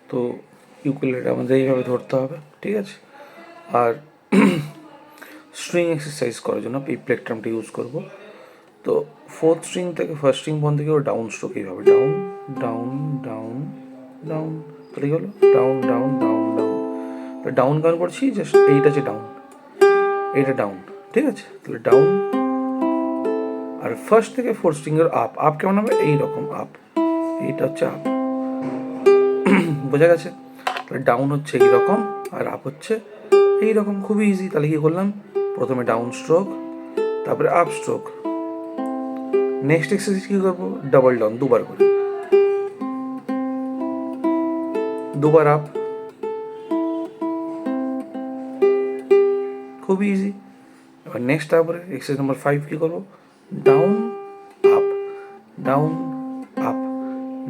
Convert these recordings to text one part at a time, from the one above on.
তো ইউকুলেলেটা আমাদের এইভাবে ধরতে হবে, ঠিক আছে। আর স্ট্রিং এক্সারসাইজ করার জন্য এই প্লেকট্রামটা ইউজ করব। তো ফোর্থ স্ট্রিং থেকে ফার্স্ট স্ট্রিং পর্যন্ত থেকে ডাউন স্ট্রোক এইভাবে ডাউন ডাউন ডাউন ডাউন, তাহলে কি হলো down down down down. Down গান করছি, জাস্ট এইটা হচ্ছে ডাউন, এইটা ডাউন, ঠিক আছে। তাহলে ডাউন, আর ফার্স্ট থেকে ফোর্থ স্ট্রিংয়ের আপ। আপ কেমন হবে? এইরকম আপ, এইটা হচ্ছে আপ, বোঝা গেছে? তাহলে ডাউন হচ্ছে এইরকম আর আপ হচ্ছে এইরকম, খুবই ইজি। তাহলে কি করলাম, প্রথমে ডাউন স্ট্রোক, তারপরে আপ স্ট্রোক। নেক্সট এক্সারসাইজ কি করবো, ডাবল ডাউন, দুবার করে, দুবার আপ, খুবই ইজি। এবার নেক্সট তারপরে এক্সারসাইজ নাম্বার 5 কি করবো, down up down up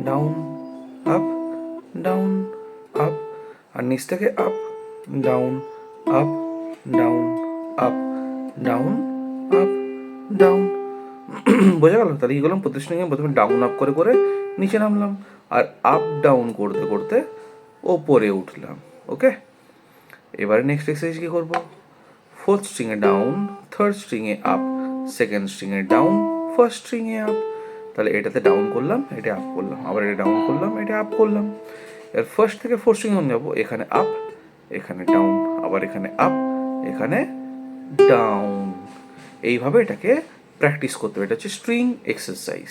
down up down up, আর নিচ থেকে up down up down up down up down. বোঝা গেল? তাহলে কি করলাম, প্রতি স্ট্রিংয়ে প্রথমে ডাউন আপ করে করে নিচে নামলাম, আর আপ ডাউন করতে করতে ওপরে উঠলাম। ওকে, এবারে নেক্সট এক্সারসাইজ কি করবো, ফোর্থ স্ট্রিংয়ে ডাউন, থার্ড স্ট্রিংয়ে আপ, সেকেন্ড স্ট্রিংয়ে ডাউন, ফার্স্ট স্ট্রিংয়ে আপ। তাহলে এটাতে ডাউন করলাম, এটা আপ করলাম, আবার এটা ডাউন করলাম, এটা আপ করলাম। এর ফার্স্ট থেকে ফোর্থ স্ট্রিংয়ে যাবো, এখানে আপ, এখানে ডাউন, আবার এখানে আপ, এখানে ডাউন। এইভাবে এটাকে প্র্যাকটিস করতে হবে। এটা হচ্ছে স্ট্রিং এক্সারসাইজ।